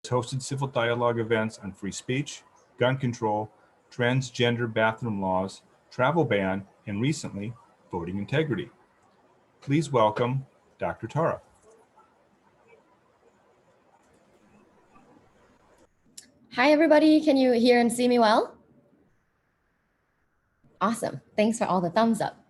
hosted civil dialogue events on free speech, gun control, transgender bathroom laws, travel ban, and recently, voting integrity. Please welcome Dr. Tara. Hi, everybody. Can you hear and see me well? Awesome. Thanks for all the thumbs up.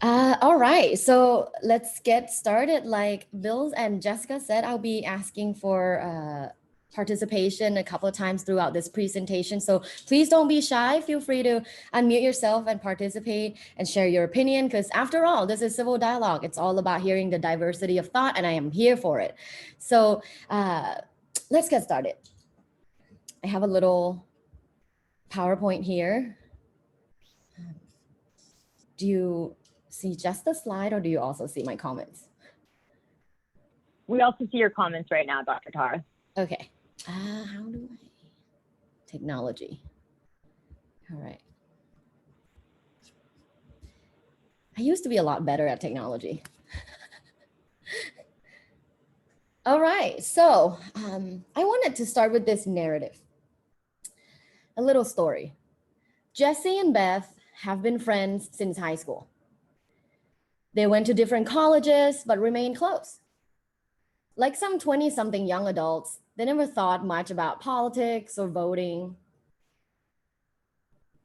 All right, so let's get started. Like Bill and Jessica said, I'll be asking for participation a couple of times throughout this presentation. So please don't be shy. Feel free to unmute yourself and participate and share your opinion, because after all, this is civil dialogue. It's all about hearing the diversity of thought, and I am here for it. So let's get started. I have a little PowerPoint here. Do you see just the slide, or do you also see my comments? We also see your comments right now, Dr. Tara. Okay. How do I? Technology. All right. I used to be a lot better at technology. All right. So I wanted to start with this narrative. A little story. Jesse and Beth have been friends since high school. They went to different colleges, but remained close. Like some 20-something young adults, they never thought much about politics or voting.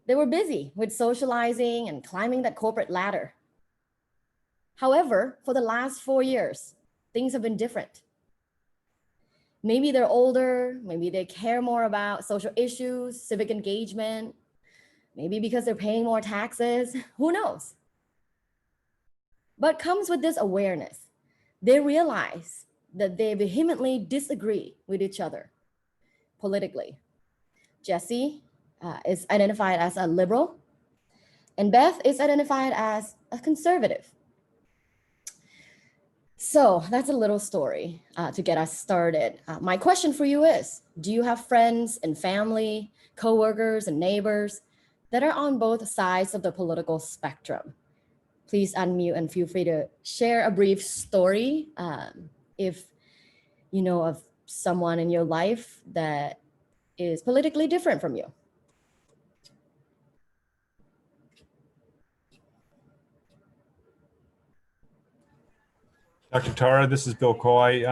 They were busy with socializing and climbing that corporate ladder. However, for the last 4 years, things have been different. Maybe they're older, maybe they care more about social issues, civic engagement, maybe because they're paying more taxes, who knows? But comes with this awareness. They realize that they vehemently disagree with each other politically. Jesse is identified as a liberal, and Beth is identified as a conservative. So that's a little story to get us started. My question for you is, do you have friends and family, coworkers and neighbors that are on both sides of the political spectrum? Please unmute and feel free to share a brief story if you know of someone in your life that is politically different from you. Dr. Tara, this is Bill Coy.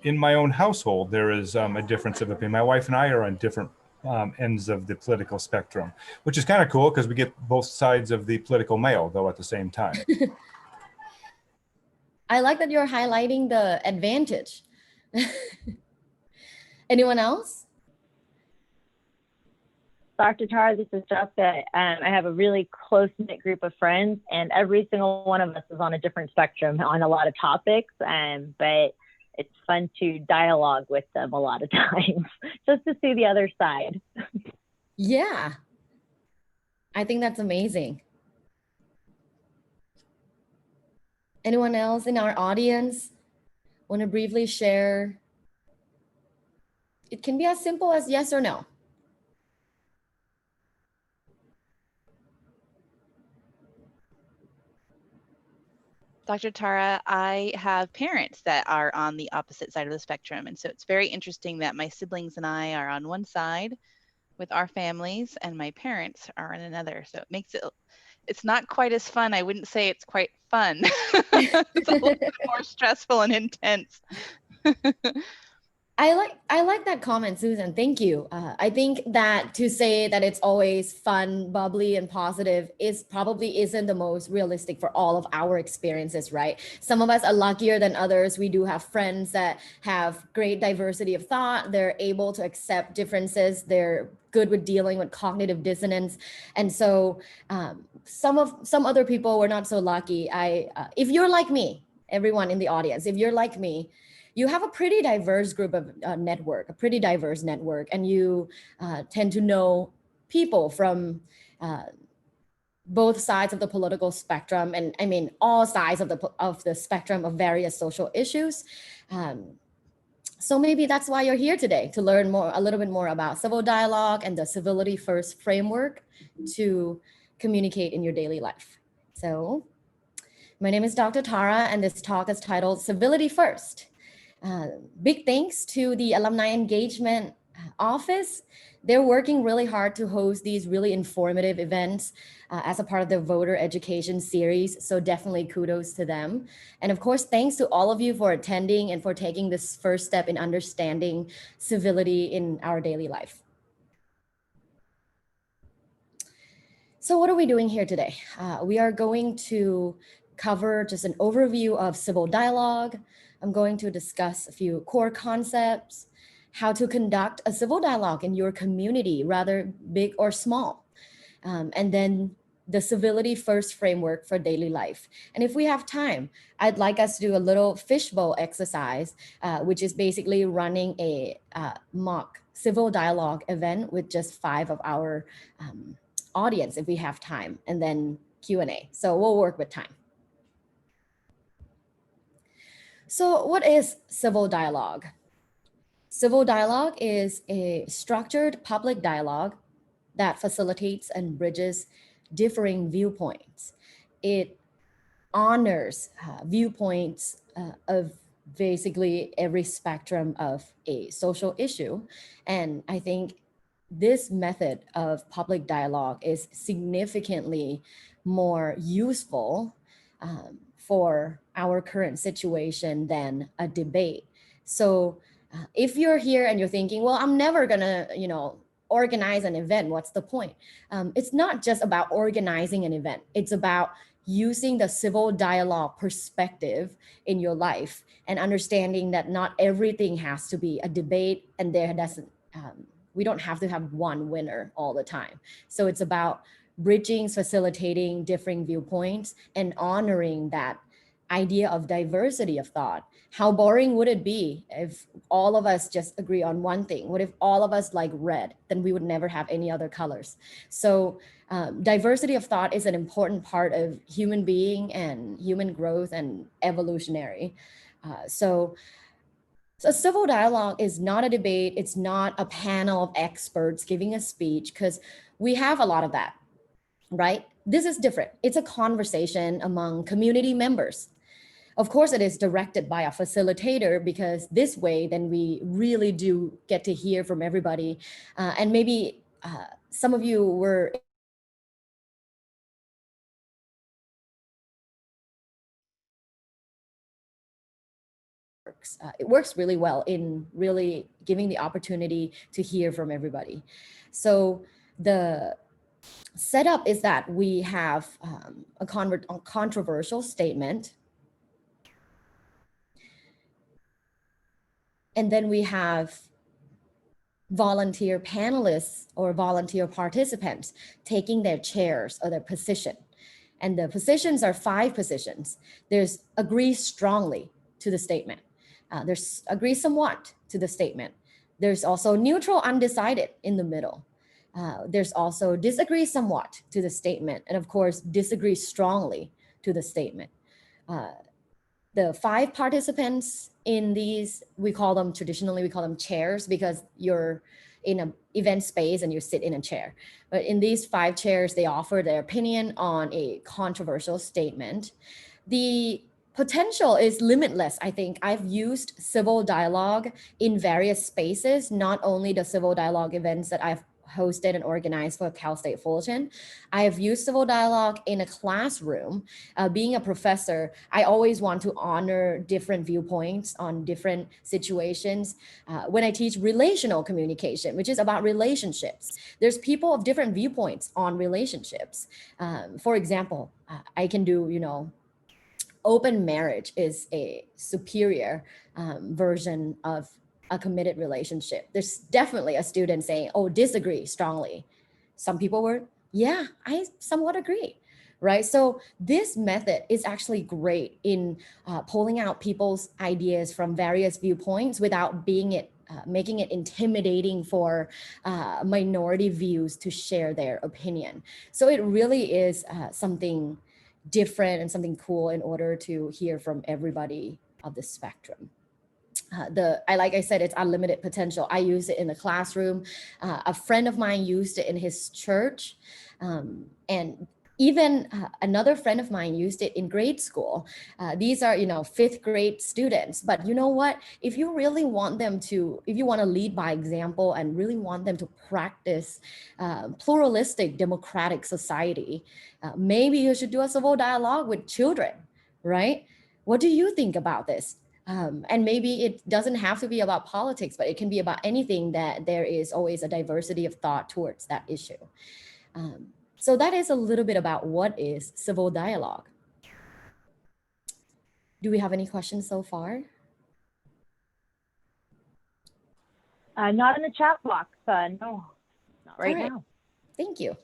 In my own household, there is a difference of opinion. My wife and I are on different ends of the political spectrum, which is kind of cool because we get both sides of the political mail, though, at the same time. I like that you're highlighting the advantage. Anyone else? Dr. Tara, this is Jessica. I have a really close-knit group of friends, and every single one of us is on a different spectrum on a lot of topics, but it's fun to dialogue with them a lot of times, just to see the other side. Yeah, I think that's amazing. Anyone else in our audience want to briefly share? It can be as simple as yes or no. Dr. Tara, I have parents that are on the opposite side of the spectrum. And so it's very interesting that my siblings and I are on one side with our families and my parents are on another. So it makes it's not quite as fun. I wouldn't say it's quite fun. It's a little bit more stressful and intense. I like that comment, Susan. Thank you. I think that to say that it's always fun, bubbly, and positive probably isn't the most realistic for all of our experiences, right? Some of us are luckier than others. We do have friends that have great diversity of thought. They're able to accept differences. They're good with dealing with cognitive dissonance. And so some other people were not so lucky. If you're like me, everyone in the audience, if you're like me, you have a pretty diverse group of network, a pretty diverse network, and you tend to know people from both sides of the political spectrum, and I mean all sides of the spectrum of various social issues. So maybe that's why you're here today, to learn a little bit more about civil dialogue and the Civility First framework to communicate in your daily life. So my name is Dr. Tara, and this talk is titled Civility First. Big thanks to the Alumni Engagement Office. They're working really hard to host these really informative events as a part of the voter education series. So definitely kudos to them. And of course, thanks to all of you for attending and for taking this first step in understanding civility in our daily life. So what are we doing here today? We are going to cover just an overview of civil dialogue. I'm going to discuss a few core concepts, how to conduct a civil dialogue in your community, rather big or small, and then the civility first framework for daily life. And if we have time, I'd like us to do a little fishbowl exercise, which is basically running a mock civil dialogue event with just 5 of our audience if we have time, and then Q&A. So we'll work with time. So what is civil dialogue? Civil dialogue is a structured public dialogue that facilitates and bridges differing viewpoints. It honors viewpoints of basically every spectrum of a social issue. And I think this method of public dialogue is significantly more useful for our current situation than a debate. So if you're here and you're thinking, well, I'm never gonna, organize an event, what's the point? It's not just about organizing an event. It's about using the civil dialogue perspective in your life and understanding that not everything has to be a debate, and we don't have to have one winner all the time. So it's about bridging, facilitating differing viewpoints, and honoring that idea of diversity of thought. How boring would it be if all of us just agree on one thing? What if all of us like red? Then we would never have any other colors. So diversity of thought is an important part of human being and human growth and evolutionary. So a civil dialogue is not a debate. It's not a panel of experts giving a speech, because we have a lot of that, right? This is different. It's a conversation among community members. Of course, it is directed by a facilitator, because this way, then we really do get to hear from everybody. And maybe some of you were it works really well in really giving the opportunity to hear from everybody. So the setup is that we have a controversial statement, and then we have volunteer panelists or volunteer participants taking their chairs or their position. And the positions are 5 positions. There's agree strongly to the statement. There's agree somewhat to the statement. There's also neutral undecided in the middle. There's also disagree somewhat to the statement. And of course, disagree strongly to the statement. The 5 participants in these, traditionally we call them chairs, because you're in an event space and you sit in a chair. But in these 5 chairs, they offer their opinion on a controversial statement. The potential is limitless. I think I've used civil dialogue in various spaces, not only the civil dialogue events that I've hosted and organized for Cal State Fullerton. I have used civil dialogue in a classroom. Being a professor, I always want to honor different viewpoints on different situations. When I teach relational communication, which is about relationships, there's people of different viewpoints on relationships. For example, I can do, open marriage is a superior version of a committed relationship. There's definitely a student saying, oh, disagree strongly. Some people were, yeah, I somewhat agree, right? So this method is actually great in pulling out people's ideas from various viewpoints without making it intimidating for minority views to share their opinion. So it really is something different and something cool in order to hear from everybody of the spectrum. Like I said, it's unlimited potential. I use it in the classroom. A friend of mine used it in his church. And Even another friend of mine used it in grade school. These are, fifth grade students. But you know what? If you really want them to, if you want to lead by example and really want them to practice pluralistic democratic society, maybe you should do a civil dialogue with children, right? What do you think about this? And maybe it doesn't have to be about politics, but it can be about anything that there is always a diversity of thought towards that issue. So that is a little bit about what is civil dialogue. Do we have any questions so far? Not in the chat box. No, not right now. Thank you.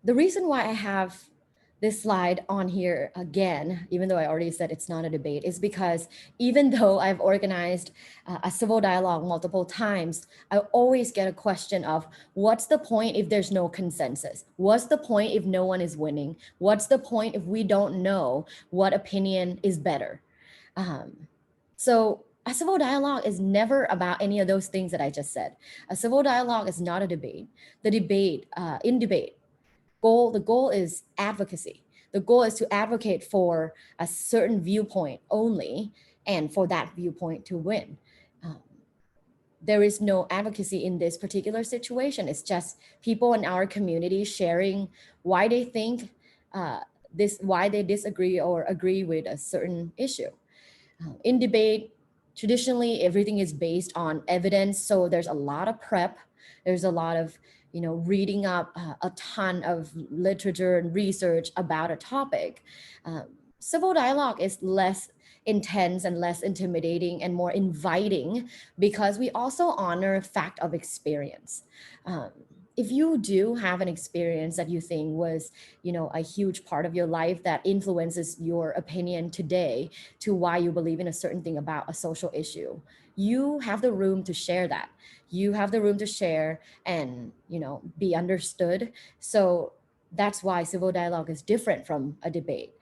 The reason why I have this slide on here again, even though I already said it's not a debate, is because even though I've organized a civil dialogue multiple times, I always get a question of what's the point if there's no consensus? What's the point if no one is winning? What's the point if we don't know what opinion is better? So a civil dialogue is never about any of those things that I just said. A civil dialogue is not a debate. The goal is advocacy. The goal is to advocate for a certain viewpoint only, and for that viewpoint to win. There is no advocacy in this particular situation. It's just people in our community sharing why they think why they disagree or agree with a certain issue. In debate, traditionally, everything is based on evidence. So there's a lot of prep. There's a lot of reading up a ton of literature and research about a topic. Civil dialogue is less intense and less intimidating and more inviting because we also honor fact of experience. If you do have an experience that you think was, a huge part of your life that influences your opinion today to why you believe in a certain thing about a social issue, you have the room to share that. You have the room to share and, be understood. So that's why civil dialogue is different from a debate.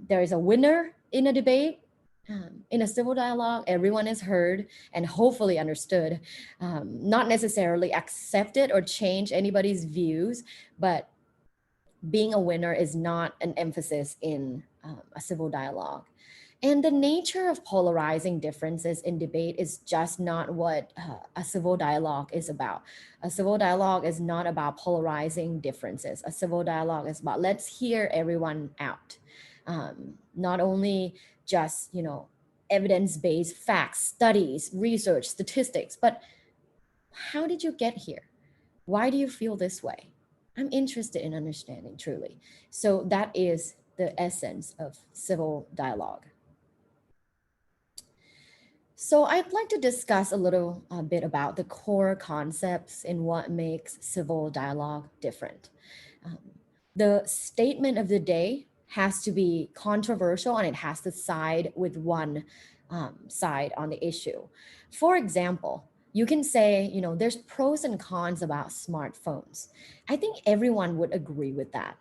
There is a winner in a debate. In a civil dialogue, everyone is heard and hopefully understood, not necessarily accepted or change anybody's views, but being a winner is not an emphasis in a civil dialogue. And the nature of polarizing differences in debate is just not what a civil dialogue is about. A civil dialogue is not about polarizing differences. A civil dialogue is about let's hear everyone out. Not only just, evidence-based facts, studies, research, statistics, but how did you get here? Why do you feel this way? I'm interested in understanding truly. So that is the essence of civil dialogue. So I'd like to discuss a little bit about the core concepts in what makes civil dialogue different. The statement of the day has to be controversial and it has to side with one side on the issue. For example, you can say, there's pros and cons about smartphones. I think everyone would agree with that.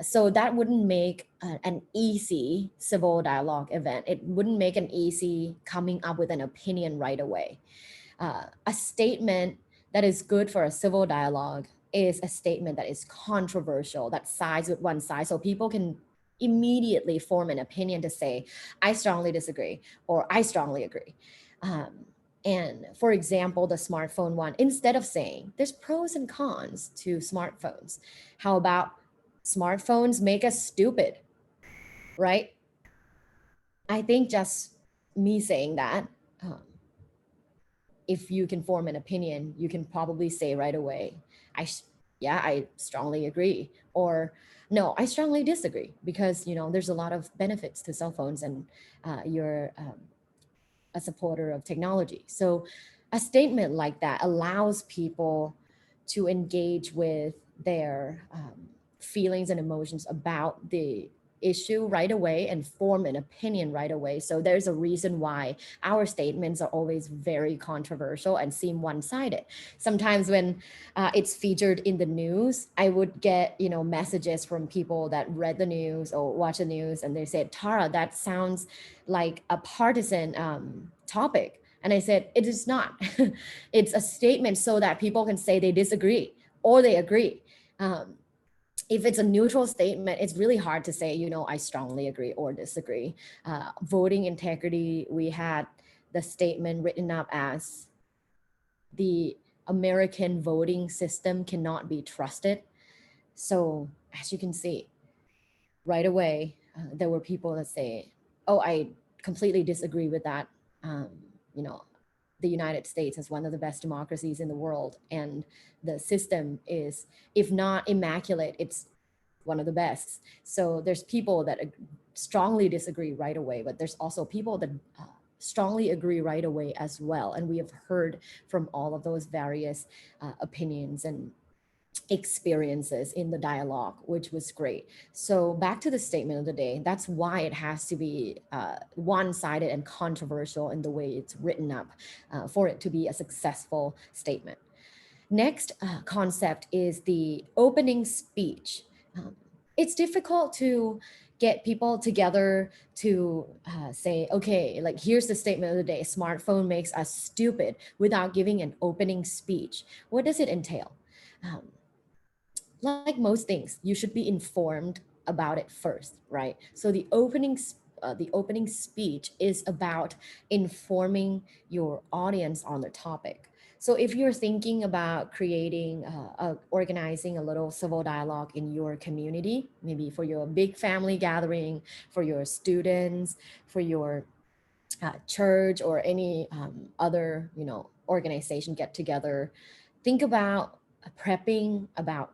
So that wouldn't make an easy civil dialogue event. It wouldn't make an easy coming up with an opinion right away. A statement that is good for a civil dialogue is a statement that is controversial, that sides with one side, so people can immediately form an opinion to say, I strongly disagree, or I strongly agree. And for example, the smartphone one, instead of saying there's pros and cons to smartphones, how about smartphones make us stupid, right? I think just me saying that, if you can form an opinion, you can probably say right away, I strongly agree, or no, I strongly disagree, because there's a lot of benefits to cell phones, and you're a supporter of technology. So a statement like that allows people to engage with their feelings and emotions about the issue right away and form an opinion right away. So there's a reason why our statements are always very controversial and seem one-sided. Sometimes when it's featured in the news, I would get messages from people that read the news or watch the news, and they said, Tara, that sounds like a partisan topic. And I said, it is not. It's a statement so that people can say they disagree or they agree. If it's a neutral statement, it's really hard to say, you know, I strongly agree or disagree. Voting integrity, we had the statement written up as the American voting system cannot be trusted. So as you can see, right away, there were people that say, oh, I completely disagree with that. You know, the United States is one of the best democracies in the world, and the system is, if not immaculate, it's one of the best. So there's people that strongly disagree right away, but there's also people that strongly agree right away as well. And we have heard from all of those various opinions and experiences in the dialogue, which was great. So back to the statement of the day, that's why it has to be one-sided and controversial in the way it's written up for it to be a successful statement. Next concept is the opening speech. It's difficult to get people together to say, okay, like here's the statement of the day, smartphone makes us stupid, without giving an opening speech. What does it entail? Like most things, you should be informed about it first, right? So the opening speech is about informing your audience on the topic. So if you're thinking about creating, organizing a little civil dialogue in your community, maybe for your big family gathering, for your students, for your church, or any other, you know, organization get together, think about prepping about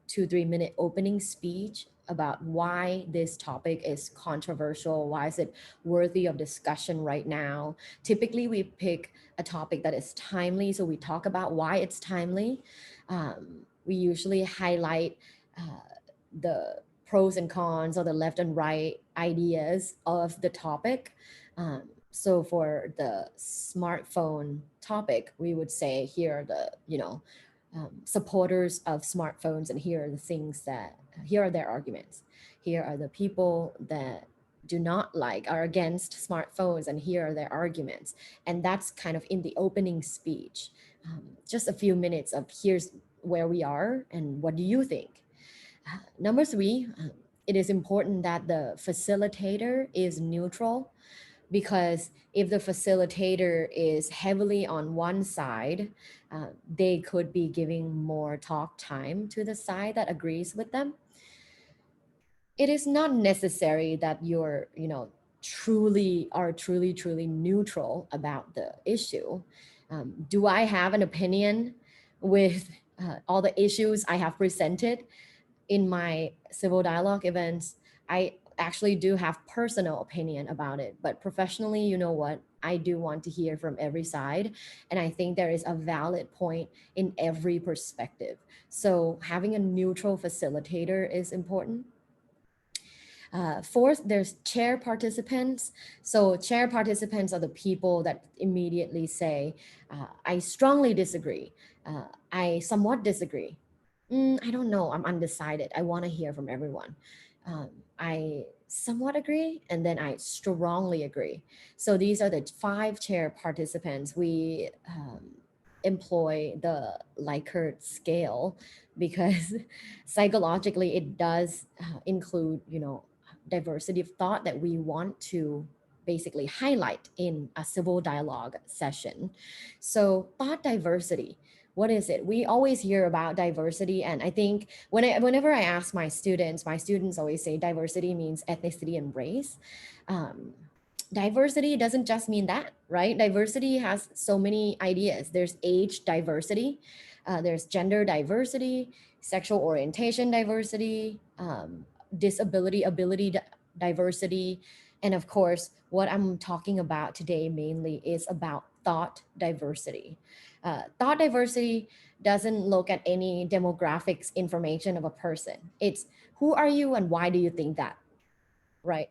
2-3 minute opening speech about why this topic is controversial, why is it worthy of discussion right now. Typically we pick a topic that is timely, so we talk about why it's timely. We usually highlight the pros and cons or the left and right ideas of the topic. So for the smartphone topic, we would say here are the, you know, supporters of smartphones, and here are the things that, here are their arguments. Here are the people that do not like, are against smartphones, and here are their arguments. And that's kind of in the opening speech. Just a few minutes of here's where we are and what do you think? Number 3, it is important that the facilitator is neutral, because if the facilitator is heavily on one side, they could be giving more talk time to the side that agrees with them. It is not necessary that you're, you know, truly neutral about the issue. Do I have an opinion with all the issues I have presented in my civil dialogue events? I actually do have personal opinion about it, but professionally, you know what? I do want to hear from every side. And I think there is a valid point in every perspective. So having a neutral facilitator is important. Fourth, there's chair participants. So chair participants are the people that immediately say, I strongly disagree. I somewhat disagree. I don't know, I'm undecided. I want to hear from everyone. I somewhat agree, and then I strongly agree. So these are the 5 chair participants. We employ the Likert scale because psychologically it does include, you know, diversity of thought that we want to basically highlight in a civil dialogue session. So thought diversity, what is it? We always hear about diversity, and I think whenever I ask my students always say diversity means ethnicity and race. Diversity doesn't just mean that, right? Diversity has so many ideas. There's age diversity, there's gender diversity, sexual orientation diversity, disability ability diversity, and of course, what I'm talking about today mainly is about thought diversity. Thought diversity doesn't look at any demographics information of a person. It's who are you and why do you think that, right?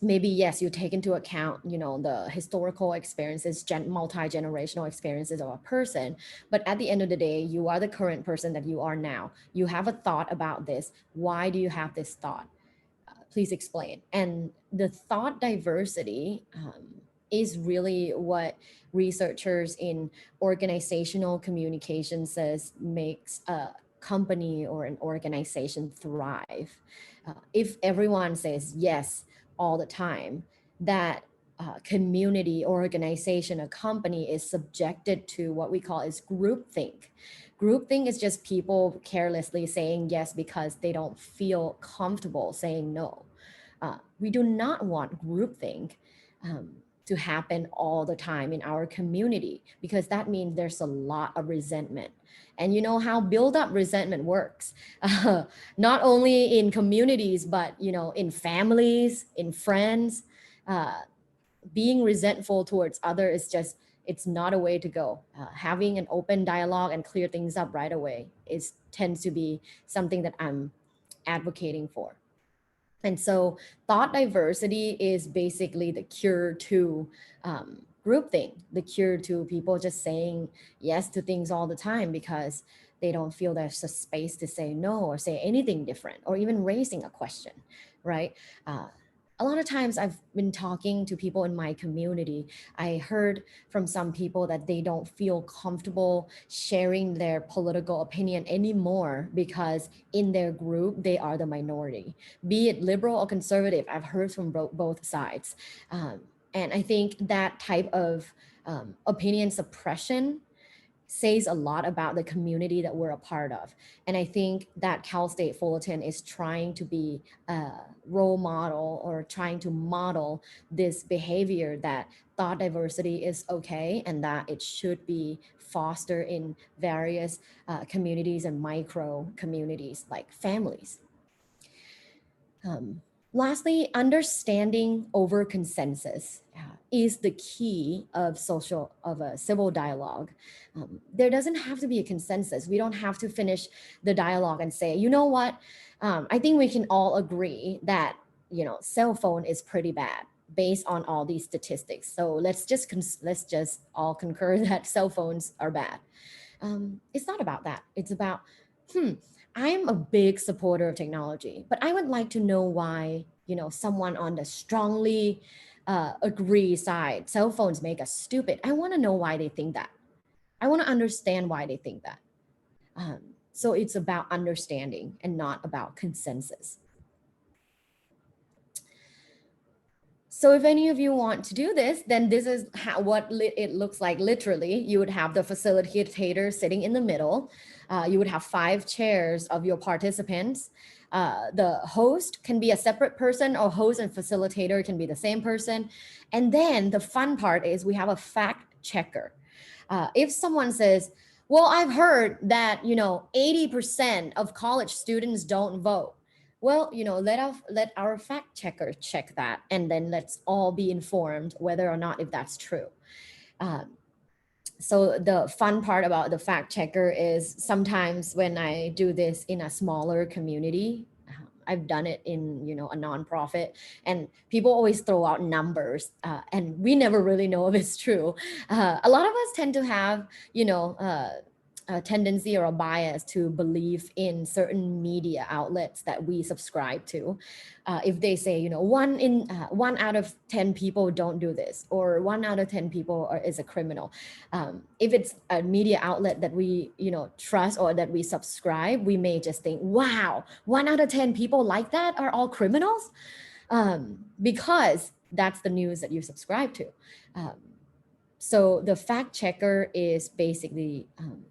Maybe yes, you take into account, you know, the historical experiences, multi-generational experiences of a person, but at the end of the day, you are the current person that you are now. You have a thought about this. Why do you have this thought? Please explain. And the thought diversity is really what researchers in organizational communication says makes a company or an organization thrive. If everyone says yes all the time, that community, organization, a company is subjected to what we call is groupthink. Groupthink is just people carelessly saying yes because they don't feel comfortable saying no. We do not want groupthink to happen all the time in our community, because that means there's a lot of resentment. And you know how build up resentment works, not only in communities, but in families, in friends. Being resentful towards others is just, it's not a way to go. Having an open dialogue and clear things up right away tends to be something that I'm advocating for. And so thought diversity is basically the cure to groupthink, the cure to people just saying yes to things all the time because they don't feel there's a space to say no or say anything different or even raising a question, right? A lot of times I've been talking to people in my community. I heard from some people that they don't feel comfortable sharing their political opinion anymore because in their group, they are the minority, be it liberal or conservative. I've heard from both sides. And I think that type of opinion suppression says a lot about the community that we're a part of. And I think that Cal State Fullerton is trying to be a role model or trying to model this behavior that thought diversity is okay and that it should be fostered in various communities and micro communities like families. Lastly, understanding over consensus is the key of a civil dialogue. There doesn't have to be a consensus. We don't have to finish the dialogue and say, you know what, I think we can all agree that cell phone is pretty bad based on all these statistics. So let's just all concur that cell phones are bad. It's not about that. It's about, I'm a big supporter of technology, but I would like to know why, someone on the strongly agree side, cell phones make us stupid. I want to know why they think that. I want to understand why they think that. So it's about understanding and not about consensus. So if any of you want to do this, then this is what it looks like literally. You would have the facilitator sitting in the middle. You would have 5 chairs of your participants. The host can be a separate person, or host and facilitator can be the same person. And then the fun part is we have a fact checker. If someone says, well, I've heard that 80% of college students don't vote. Well, let our fact checker check that, and then let's all be informed whether or not if that's true. So the fun part about the fact checker is sometimes when I do this in a smaller community, I've done it in a nonprofit, and people always throw out numbers, and we never really know if it's true. A lot of us tend to have a tendency or a bias to believe in certain media outlets that we subscribe to. If they say, 1 out of 10 people don't do this, or 1 out of 10 people is a criminal. If it's a media outlet that we, trust or that we subscribe, we may just think, wow, 1 out of 10 people like that are all criminals, because that's the news that you subscribe to. So the fact checker is basically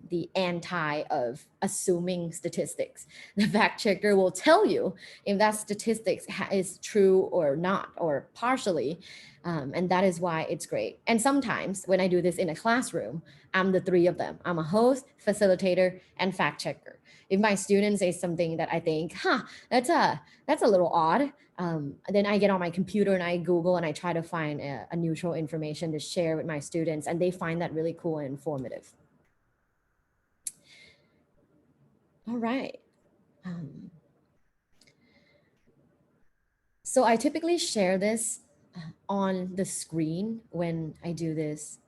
the anti of assuming statistics. The fact checker will tell you if that statistics is true or not, or partially. And that is why it's great. And sometimes when I do this in a classroom, I'm the 3 of them. I'm a host, facilitator, and fact checker. If my student says something that I think, that's a little odd, then I get on my computer and I Google and I try to find a neutral information to share with my students, and they find that really cool and informative. All right. So I typically share this on the screen when I do this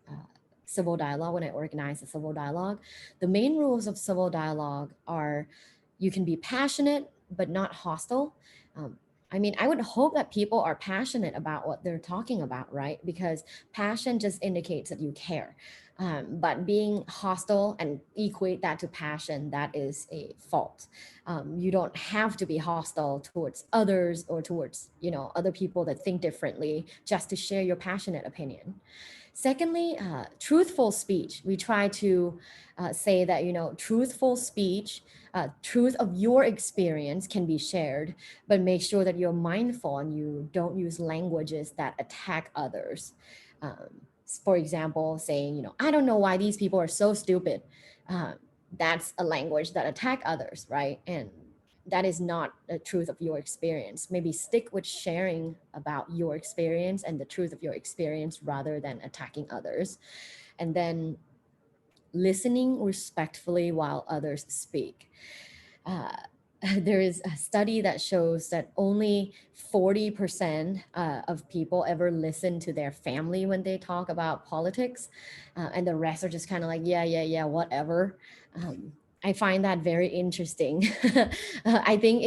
civil dialogue, when I organize a civil dialogue. The main rules of civil dialogue are you can be passionate but not hostile. I mean, I would hope that people are passionate about what they're talking about, right? Because passion just indicates that you care. But being hostile and equate that to passion, that is a fault. You don't have to be hostile towards others or towards, other people that think differently just to share your passionate opinion. Secondly, truthful speech. We try to say that, truthful speech, truth of your experience can be shared, but make sure that you're mindful and you don't use languages that attack others. For example, saying, I don't know why these people are so stupid. Uh, that's a language that attack others, right? And that is not the truth of your experience. Maybe stick with sharing about your experience and the truth of your experience rather than attacking others. And then listening respectfully while others speak. Uh, there is a study that shows that only 40% of people ever listen to their family when they talk about politics, and the rest are just kind of like, yeah, whatever. I find that very interesting. I think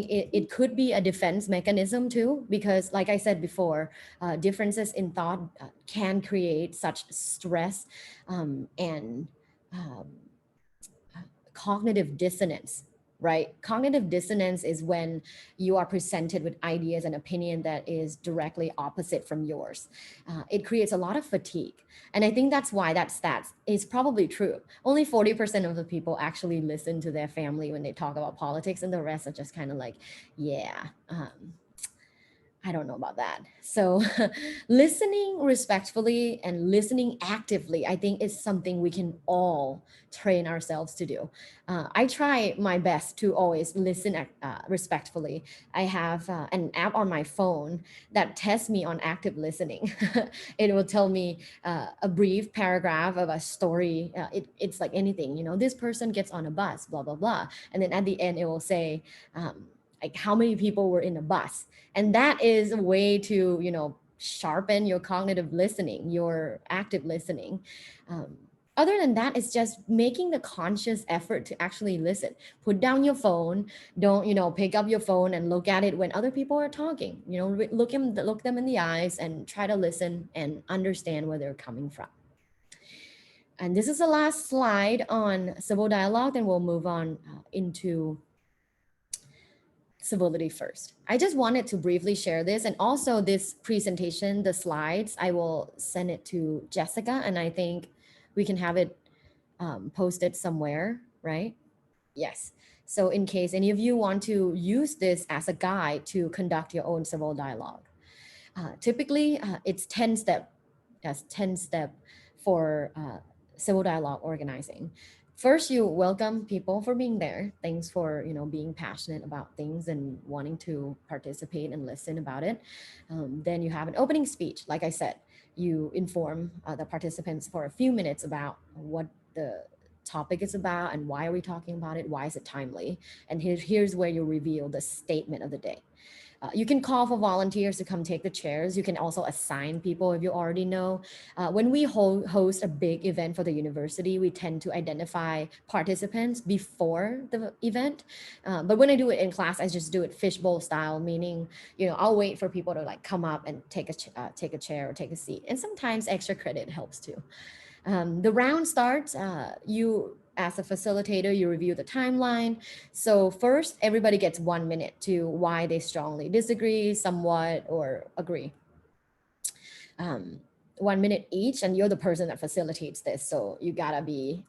it could be a defense mechanism too, because like I said before, differences in thought can create such stress and cognitive dissonance, right? Cognitive dissonance is when you are presented with ideas and opinion that is directly opposite from yours. It creates a lot of fatigue. And I think that's why that stats is probably true. Only 40% of the people actually listen to their family when they talk about politics, and the rest are just kind of like, yeah, I don't know about that. So listening respectfully and listening actively, I think is something we can all train ourselves to do. I try my best to always listen respectfully. I have an app on my phone that tests me on active listening. It will tell me a brief paragraph of a story. It's like anything, this person gets on a bus, blah, blah, blah. And then at the end, it will say, like how many people were in a bus. And that is a way to, sharpen your cognitive listening, your active listening. Other than that, it's just making the conscious effort to actually listen. Put down your phone. Don't, pick up your phone and look at it when other people are talking. Look them in the eyes and try to listen and understand where they're coming from. And this is the last slide on civil dialogue. Then we'll move on into civility first. I just wanted to briefly share this, and also this presentation, the slides, I will send it to Jessica, and I think we can have it posted somewhere, right? Yes. So in case any of you want to use this as a guide to conduct your own civil dialogue. Typically, it's 10 step for civil dialogue organizing. First, you welcome people for being there. Thanks for being passionate about things and wanting to participate and listen about it. Then you have an opening speech. Like I said, you inform the participants for a few minutes about what the topic is about and why are we talking about it, why is it timely, and here's where you reveal the statement of the day. You can call for volunteers to come take the chairs. You can also assign people if you already know. When we host a big event for the university, we tend to identify participants before the event. But when I do it in class, I just do it fishbowl style, meaning, I'll wait for people to like come up and take a chair or take a seat. And sometimes extra credit helps too. The round starts, you as a facilitator, you review the timeline. So first, everybody gets 1 minute to why they strongly disagree, somewhat, or agree. 1 minute each, and you're the person that facilitates this. So you gotta be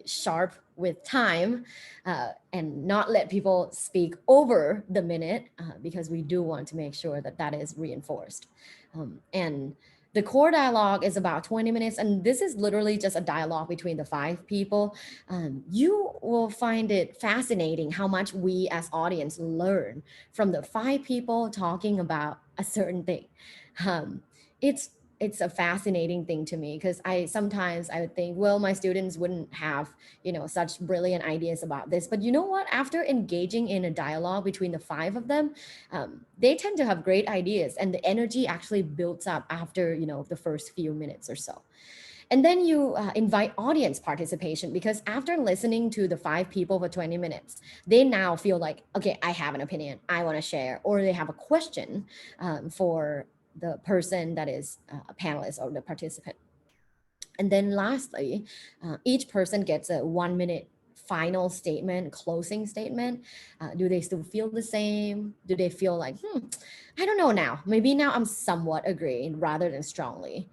sharp with time and not let people speak over the minute because we do want to make sure that that is reinforced. And the core dialogue is about 20 minutes, and this is literally just a dialogue between the 5 people. You will find it fascinating how much we as audience learn from the 5 people talking about a certain thing. It's a fascinating thing to me because I would think, well, my students wouldn't have, such brilliant ideas about this. But you know what? After engaging in a dialogue between the 5 of them, they tend to have great ideas, and the energy actually builds up after, the first few minutes or so. And then you invite audience participation, because after listening to the 5 people for 20 minutes, they now feel like, okay, I have an opinion, I want to share, or they have a question for the person that is a panelist or the participant. And then lastly, each person gets a 1-minute final statement, closing statement. Do they still feel the same? Do they feel like, I don't know now, maybe now I'm somewhat agreeing rather than strongly,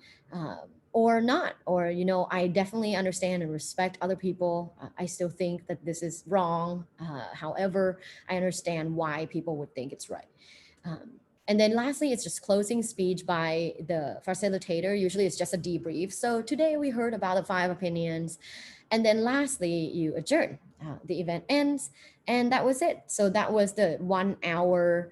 or not, or, you know, I definitely understand and respect other people. I still think that this is wrong. However, I understand why people would think it's right. And then lastly, it's just closing speech by the facilitator. Usually it's just a debrief. So today we heard about the 5 opinions. And then lastly, you adjourn. The event ends, and that was it. So that was the 1-hour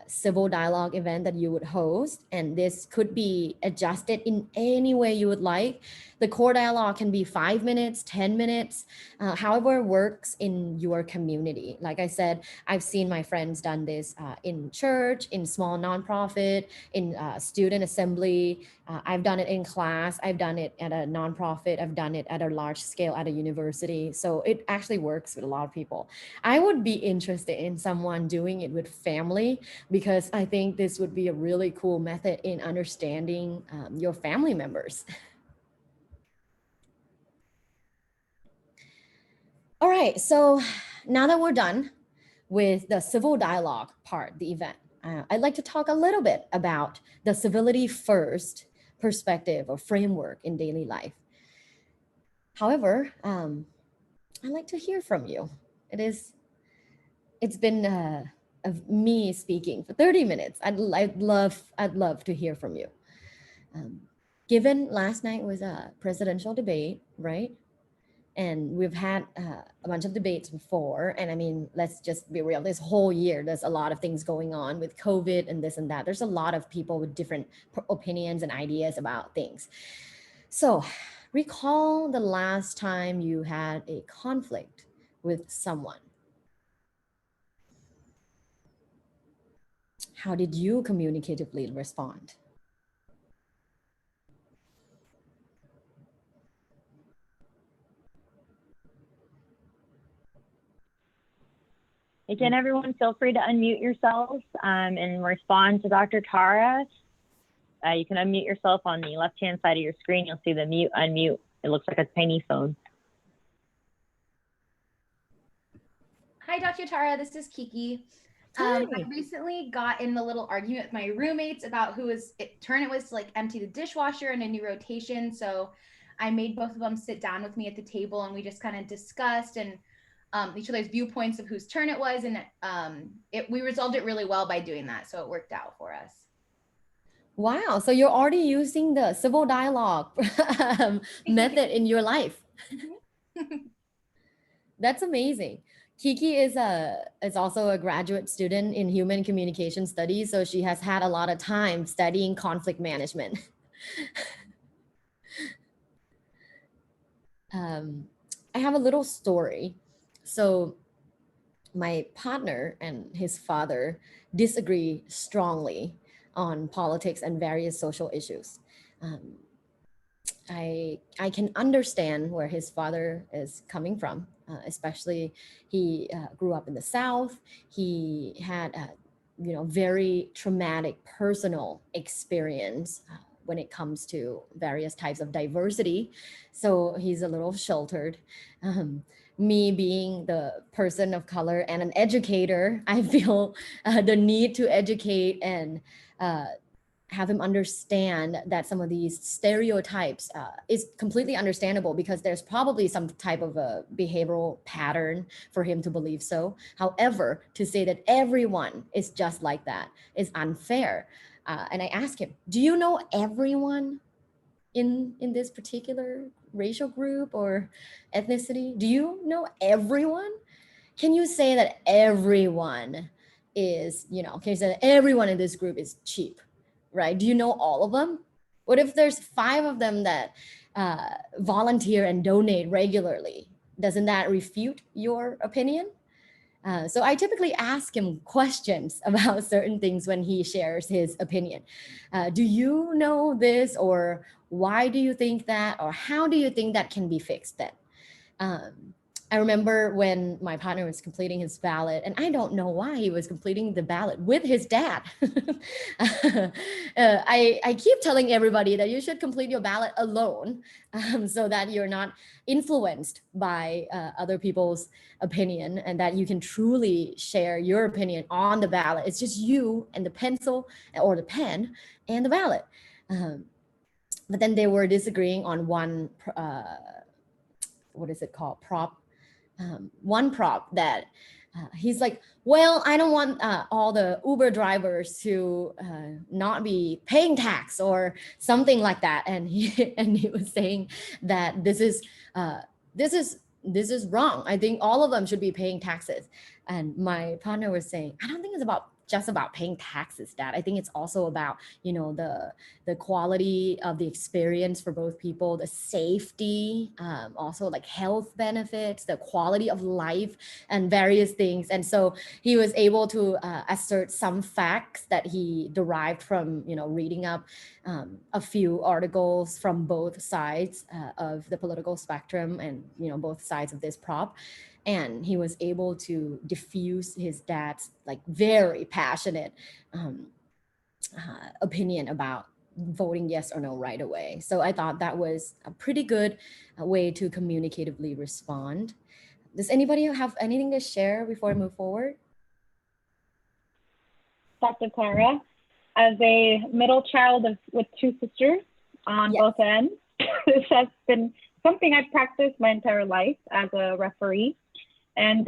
civil dialogue event that you would host. And this could be adjusted in any way you would like. The core dialogue can be 5 minutes, 10 minutes, however works in your community. Like I said, I've seen my friends done this in church, in small nonprofit, in student assembly. I've done it in class. I've done it at a nonprofit. I've done it at a large scale at a university. So it actually works with a lot of people. I would be interested in someone doing it with family, because I think this would be a really cool method in understanding your family members. All right, so now that we're done with the civil dialogue part, the event, I'd like to talk a little bit about the civility first perspective or framework in daily life. However, I'd like to hear from you. It's been of me speaking for 30 minutes. I'd love to hear from you. Given last night was a presidential debate, right? And we've had a bunch of debates before. And I mean, let's just be real, this whole year, there's a lot of things going on with COVID and this and that. There's a lot of people with different opinions and ideas about things. So recall the last time you had a conflict with someone. How did you communicatively respond? Again, everyone, feel free to unmute yourselves and respond to Dr. Tara. You can unmute yourself on the left-hand side of your screen. You'll see the mute, unmute. It looks like a tiny phone. Hi, Dr. Tara. This is Kiki. I recently got in a little argument with my roommates about whose turn it was to like empty the dishwasher in a new rotation. So I made both of them sit down with me at the table, and we just kind of discussed and each other's viewpoints of whose turn it was. And we resolved it really well by doing that. So it worked out for us. Wow. So you're already using the civil dialogue method in your life. That's amazing. Kiki is also a graduate student in human communication studies. So she has had a lot of time studying conflict management. I have a little story. So my partner and his father disagree strongly on politics and various social issues. I can understand where his father is coming from, especially he grew up in the South. He had a very traumatic personal experience when it comes to various types of diversity. So he's a little sheltered. Me being the person of color and an educator, I feel the need to educate and have him understand that some of these stereotypes is completely understandable, because there's probably some type of a behavioral pattern for him to believe so. However, to say that everyone is just like that is unfair. And I asked him, do you know everyone in this particular racial group or ethnicity? Do you know everyone? Can you say that everyone is, can you say that everyone in this group is cheap? Right? Do you know all of them? What if there's 5 of them that volunteer and donate regularly? Doesn't that refute your opinion? So I typically ask him questions about certain things when he shares his opinion. Do you know this, or why do you think that, or how do you think that can be fixed then? Um, I remember when my partner was completing his ballot, and I don't know why he was completing the ballot with his dad. I keep telling everybody that you should complete your ballot alone, so that you're not influenced by other people's opinion, and that you can truly share your opinion on the ballot. It's just you and the pencil or the pen and the ballot. But then they were disagreeing on one, what is it called? One prop that he's like, well, I don't want all the Uber drivers to not be paying tax or something like that. And he was saying that this is wrong. I think all of them should be paying taxes. And my partner was saying, I don't think it's just about paying taxes, Dad. I think it's also about, the quality of the experience for both people, the safety, also like health benefits, the quality of life, and various things. And so he was able to assert some facts that he derived from, reading up a few articles from both sides of the political spectrum, and, both sides of this prop. And he was able to diffuse his dad's like very passionate opinion about voting yes or no right away. So I thought that was a pretty good way to communicatively respond. Does anybody have anything to share before I move forward? Dr. Tara, as a middle child with two sisters on both ends, this has been something I've practiced my entire life as a referee. And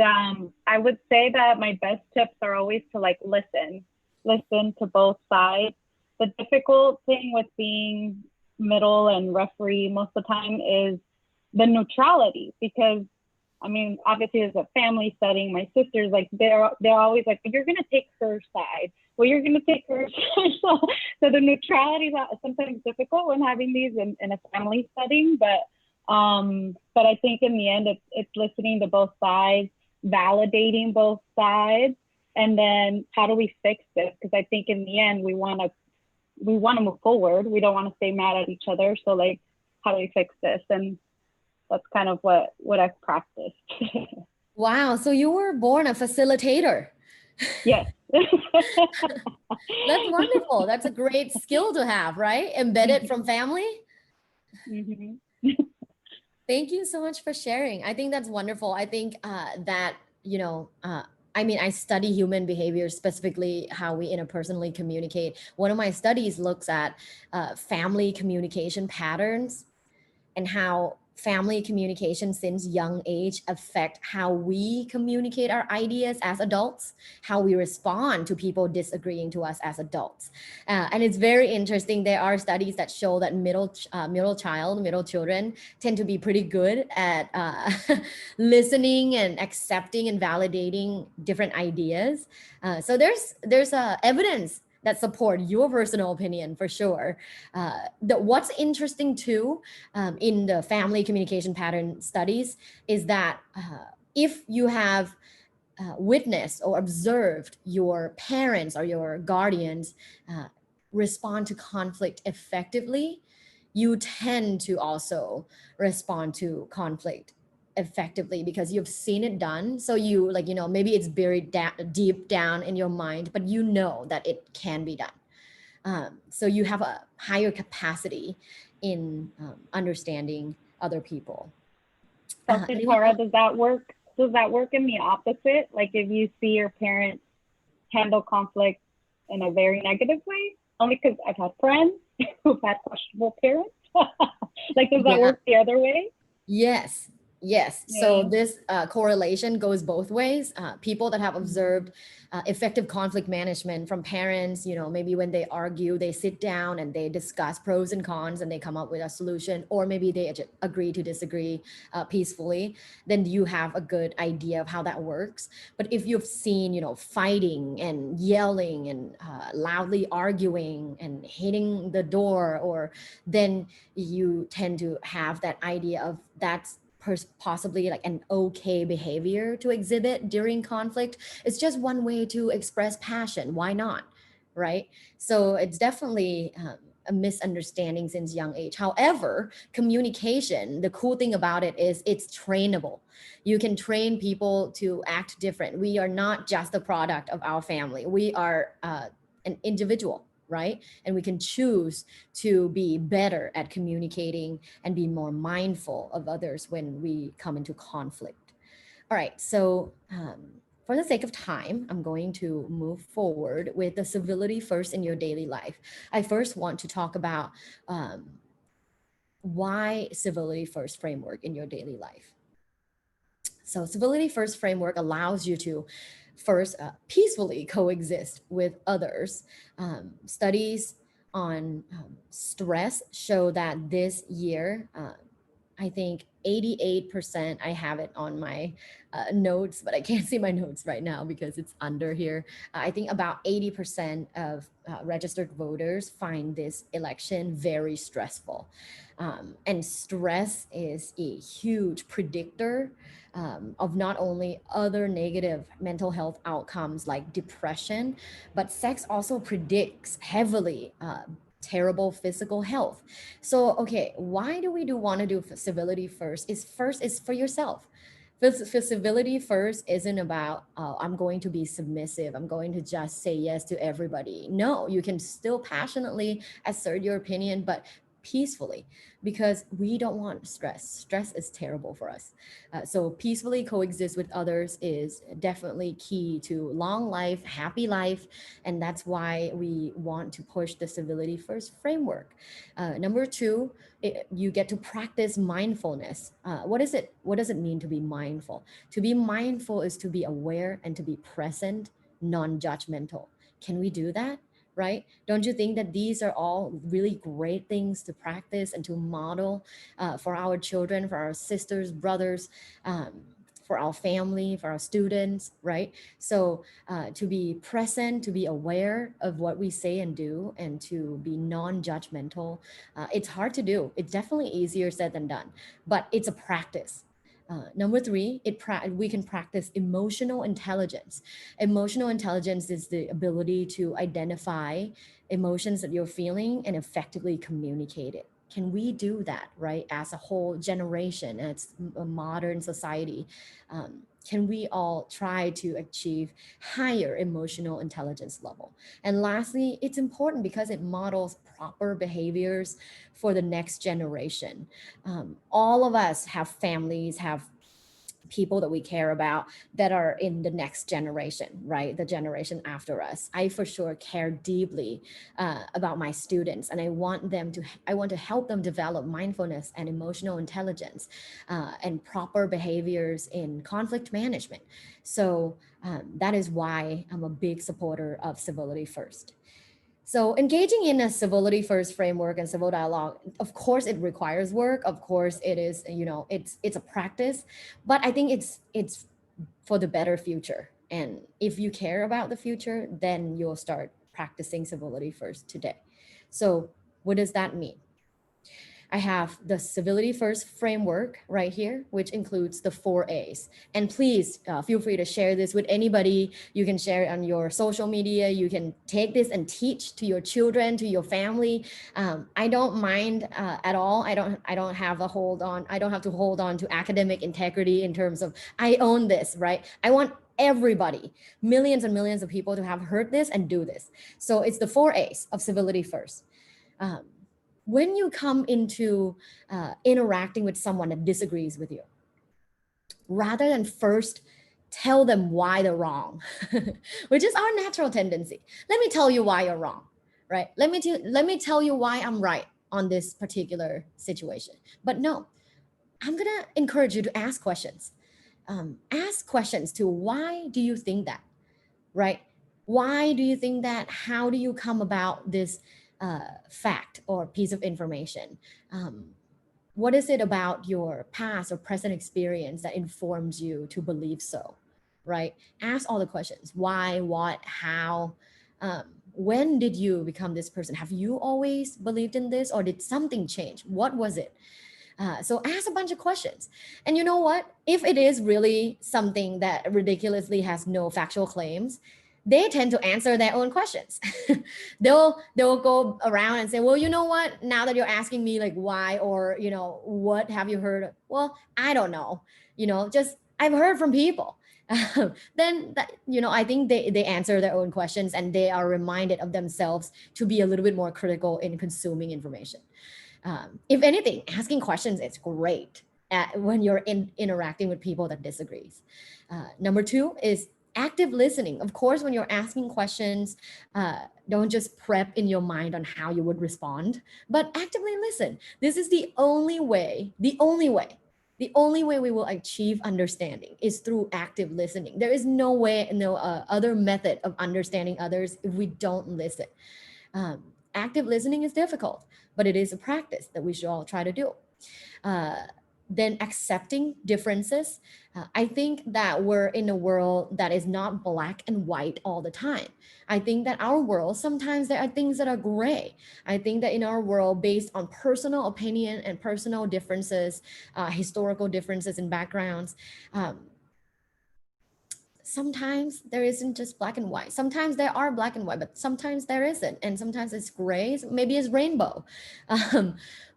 I would say that my best tips are always to like listen to both sides. The difficult thing with being middle and referee most of the time is the neutrality, because I mean, obviously as a family setting, my sisters, like they're always like, you're gonna take her side. Well, you're gonna take her side. So the neutrality is sometimes difficult when having these in a family setting, but I think in the end, it's listening to both sides, validating both sides, and then how do we fix this? Because I think in the end, we want to move forward. We don't want to stay mad at each other. So like, how do we fix this? And that's kind of what I've practiced. Wow. So you were born a facilitator. Yes. That's wonderful. That's a great skill to have, right? Embedded from family. Mm-hmm. Thank you so much for sharing. I think that's wonderful. I think that, I study human behavior, specifically how we interpersonally communicate. One of my studies looks at family communication patterns and how family communication since young age affect how we communicate our ideas as adults, how we respond to people disagreeing to us as adults. And it's very interesting. There are studies that show that middle children tend to be pretty good at listening and accepting and validating different ideas. So there's evidence that support your personal opinion for sure. What's interesting too in the family communication pattern studies is that if you have witnessed or observed your parents or your guardians respond to conflict effectively, you tend to also respond to conflict effectively because you've seen it done. So you maybe it's buried deep down in your mind, but you know that it can be done. So you have a higher capacity in understanding other people. Dr. Tara, does that work? Does that work in the opposite? Like if you see your parents handle conflict in a very negative way? Only because I've had friends who've had questionable parents. Like, does that work the other way? Yes. Yeah. So this correlation goes both ways. People that have observed effective conflict management from parents, maybe when they argue, they sit down and they discuss pros and cons and they come up with a solution, or maybe they agree to disagree peacefully, then you have a good idea of how that works. But if you've seen, fighting and yelling and loudly arguing and hitting the door, or then you tend to have that idea of that's possibly like an okay behavior to exhibit during conflict. It's just one way to express passion. Why not? Right? So it's definitely a misunderstanding since young age. However, communication, the cool thing about it is it's trainable. You can train people to act different. We are not just a product of our family. We are an individual, right? And we can choose to be better at communicating and be more mindful of others when we come into conflict. All right, so for the sake of time, I'm going to move forward with the civility first in your daily life. I first want to talk about why civility first framework in your daily life. So civility first framework allows you to first peacefully coexist with others. Studies on stress show that this year, I think 88%, I have it on my notes, but I can't see my notes right now because it's under here. I think about 80% of registered voters find this election very stressful. And stress is a huge predictor of not only other negative mental health outcomes like depression, but sex also predicts heavily terrible physical health. So, okay, why do we want to do civility first? Is for yourself. Civility first isn't about, I'm going to be submissive. I'm going to just say yes to everybody. No, you can still passionately assert your opinion, but peacefully, because we don't want stress. Stress is terrible for us. So peacefully coexist with others is definitely key to long life, happy life. And that's why we want to push the civility first framework. Number two, you get to practice mindfulness. What is it? What does it mean to be mindful? To be mindful is to be aware and to be present, non-judgmental. Can we do that? Right? Don't you think that these are all really great things to practice and to model for our children, for our sisters, brothers, for our family, for our students, right? So to be present, to be aware of what we say and do, and to be non-judgmental, it's hard to do. It's definitely easier said than done, but it's a practice. Number three, we can practice emotional intelligence. Emotional intelligence is the ability to identify emotions that you're feeling and effectively communicate it. Can we do that, right? As a whole generation, as a modern society, can we all try to achieve higher emotional intelligence level? And lastly, it's important because it models proper behaviors for the next generation. All of us have families, have people that we care about that are in the next generation, right? The generation after us. I for sure care deeply about my students, and I want to help them develop mindfulness and emotional intelligence and proper behaviors in conflict management. So that is why I'm a big supporter of civility first. So engaging in a civility first framework and civil dialogue, of course, it requires work. Of course, it is, it's a practice, but I think it's for the better future. And if you care about the future, then you'll start practicing civility first today. So what does that mean? I have the civility first framework right here, which includes the 4 A's. And please feel free to share this with anybody. You can share it on your social media. You can take this and teach to your children, to your family. I don't mind at all. I don't have to hold on to academic integrity in terms of I own this, right? I want everybody, millions and millions of people to have heard this and do this. So it's the 4 A's of civility first. When you come into interacting with someone that disagrees with you, rather than first tell them why they're wrong, which is our natural tendency. Let me tell you why you're wrong, right? Let me tell you why I'm right on this particular situation. But no, I'm gonna encourage you to ask questions. Ask questions to why do you think that, right? Why do you think that? How do you come about this fact or piece of information? What is it about your past or present experience that informs you to believe so, right? Ask all the questions. Why, what, how? When did you become this person? Have you always believed in this, or did something change? What was it? So ask a bunch of questions. And you know what? If it is really something that ridiculously has no factual claims, they tend to answer their own questions. they'll go around and say, well, you know what? Now that you're asking me like why, or, you know, what have you heard? Well, I don't know. You know, just I've heard from people. Then that, you know, I think they answer their own questions, and they are reminded of themselves to be a little bit more critical in consuming information. If anything, asking questions is great when you're interacting with people that disagrees. Number two is active listening. Of course, when you're asking questions, don't just prep in your mind on how you would respond, but actively listen. This is the only way we will achieve understanding is through active listening. There is no way, no other method of understanding others if we don't listen. Active listening is difficult, but it is a practice that we should all try to do. Then accepting differences. I think that we're in a world that is not black and white all the time. I think that our world, sometimes there are things that are gray. I think that in our world, based on personal opinion and personal differences, historical differences in backgrounds, sometimes there isn't just black and white. Sometimes there are black and white, but sometimes there isn't. And sometimes it's gray, maybe it's rainbow.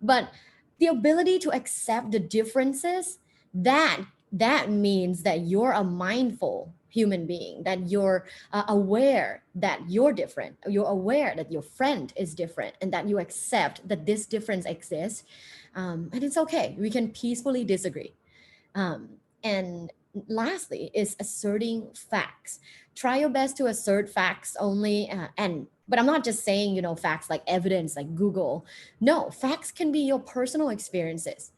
But the ability to accept the differences, that means that you're a mindful human being, that you're aware that you're different. You're aware that your friend is different, and that you accept that this difference exists. And it's okay. We can peacefully disagree. And lastly is asserting facts. Try your best to assert facts only, but I'm not just saying, you know, facts like evidence, like Google. No, facts can be your personal experiences.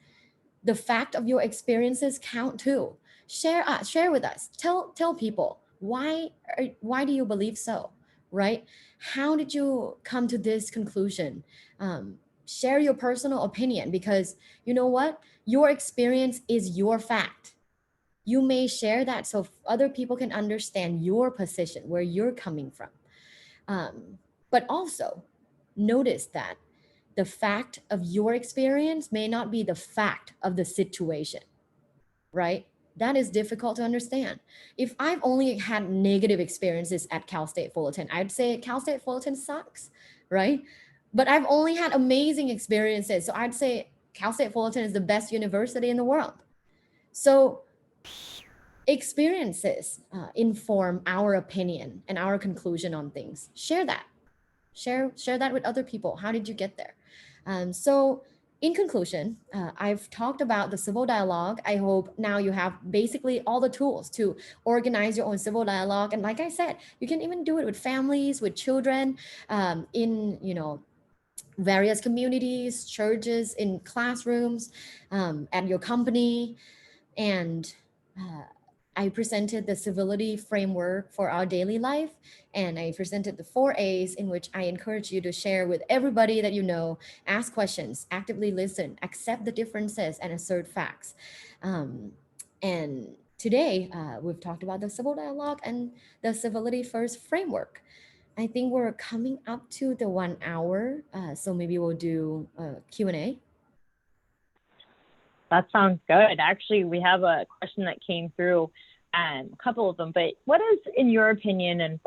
The fact of your experiences count too. Share with us. Tell people why do you believe so, right? How did you come to this conclusion? Share your personal opinion, because you know what? Your experience is your fact. You may share that so other people can understand your position, where you're coming from. But also notice that the fact of your experience may not be the fact of the situation, right? That is difficult to understand. If I've only had negative experiences at Cal State Fullerton, I'd say Cal State Fullerton sucks, right? But I've only had amazing experiences. So I'd say Cal State Fullerton is the best university in the world. So experiences inform our opinion and our conclusion on things. Share that. Share that with other people. How did you get there? So in conclusion, I've talked about the civil dialogue. I hope now you have basically all the tools to organize your own civil dialogue. And like I said, you can even do it with families, with children, in, you know, various communities, churches, in classrooms, at your company. And I presented the civility framework for our daily life, and I presented the 4 A's, in which I encourage you to share with everybody that you know, ask questions, actively listen, accept the differences, and assert facts. And today we've talked about the civil dialogue and the civility first framework. I think we're coming up to the 1 hour, so maybe we'll do a Q&A. That sounds good. Actually, we have a question that came through, a couple of them, but what is, in your opinion and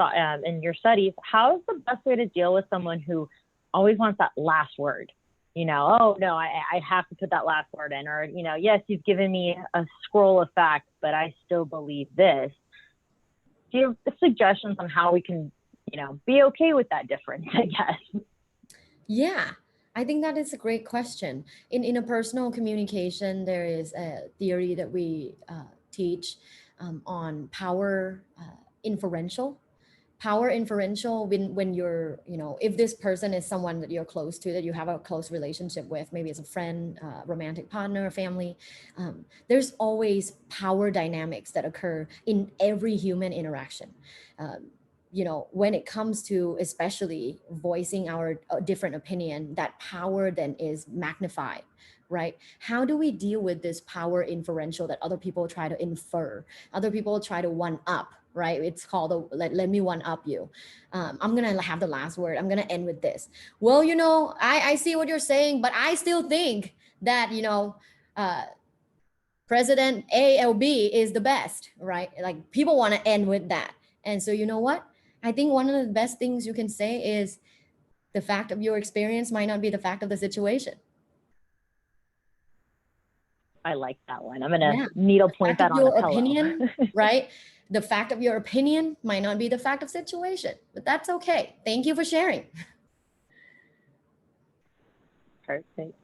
in your studies, how is the best way to deal with someone who always wants that last word? You know, oh no, I have to put that last word in, or, you know, yes, you've given me a scroll of facts, but I still believe this. Do you have suggestions on how we can, you know, be okay with that difference, I guess? Yeah. I think that is a great question. In interpersonal communication, there is a theory that we teach on power inferential. Power inferential when you're, you know, if this person is someone that you're close to, that you have a close relationship with, maybe as a friend, romantic partner, family, there's always power dynamics that occur in every human interaction. You know, when it comes to especially voicing our different opinion, that power then is magnified, right? How do we deal with this power inferential that other people try to infer, other people try to one up, right? It's called let me one up you. I'm gonna have the last word. I'm gonna end with this. Well, you know, I see what you're saying, but I still think that, President A or B is the best, right? Like people want to end with that. And so, you know what? I think one of the best things you can say is the fact of your experience might not be the fact of the situation. I like that one. I'm gonna Yeah. needle point Fact that of on a your pillow. opinion, right? The fact of your opinion might not be the fact of situation, but that's okay. Thank you for sharing. Perfect.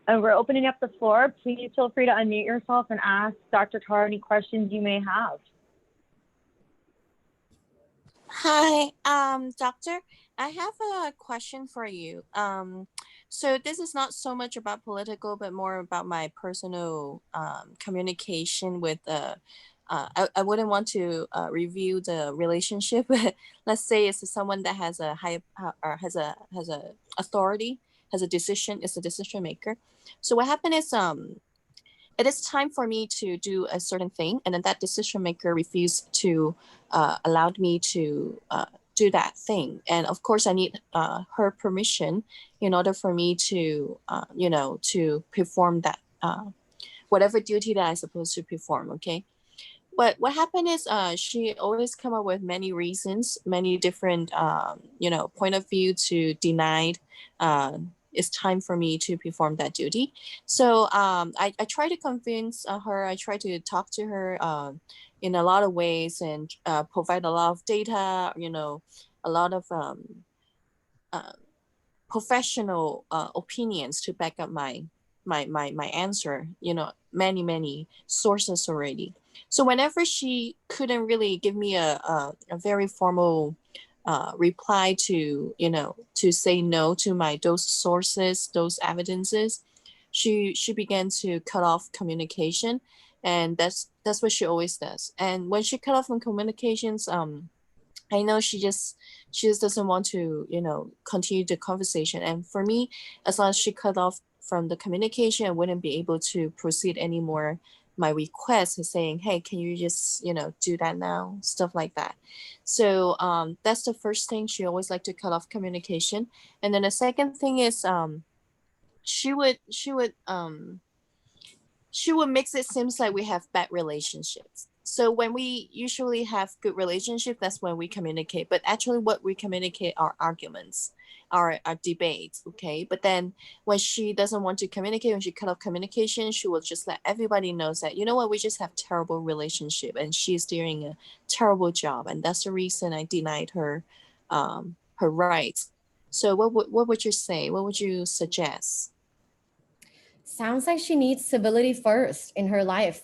And we're opening up the floor. Please feel free to unmute yourself and ask Dr. Tara any questions you may have. Hi, doctor. I have a question for you. So this is not so much about political, but more about my personal communication with I wouldn't want to review the relationship. But let's say it's someone that has a high or has a authority, has a decision, is a decision maker. So what happened is it is time for me to do a certain thing, and then that decision maker refused to allow me to do that thing. And of course, I need her permission in order for me to, to perform that whatever duty that I'm supposed to perform. Okay. But what happened is she always come up with many reasons, many different, point of view to deny it's time for me to perform that duty. So I try to convince her. I try to talk to her in a lot of ways and provide a lot of data, a lot of uh, professional opinions to back up my answer, many sources already. So whenever she couldn't really give me a very formal reply to, to say no to those sources, those evidences, she began to cut off communication. And that's what she always does. And when she cut off from communications, I know she just doesn't want to, continue the conversation. And for me, as long as she cut off from the communication, I wouldn't be able to proceed anymore. My request is saying, hey, can you just, do that now? Stuff like that. So that's the first thing. She always like to cut off communication. And then the second thing is she would makes it seems like we have bad relationships. So when we usually have good relationship, that's when we communicate. But actually what we communicate are arguments, are debates, okay? But then when she doesn't want to communicate, when she cut off communication, she will just let everybody know that, you know what, we just have terrible relationship and she's doing a terrible job. And that's the reason I denied her her rights. So what would you say? What would you suggest? Sounds like she needs civility first in her life.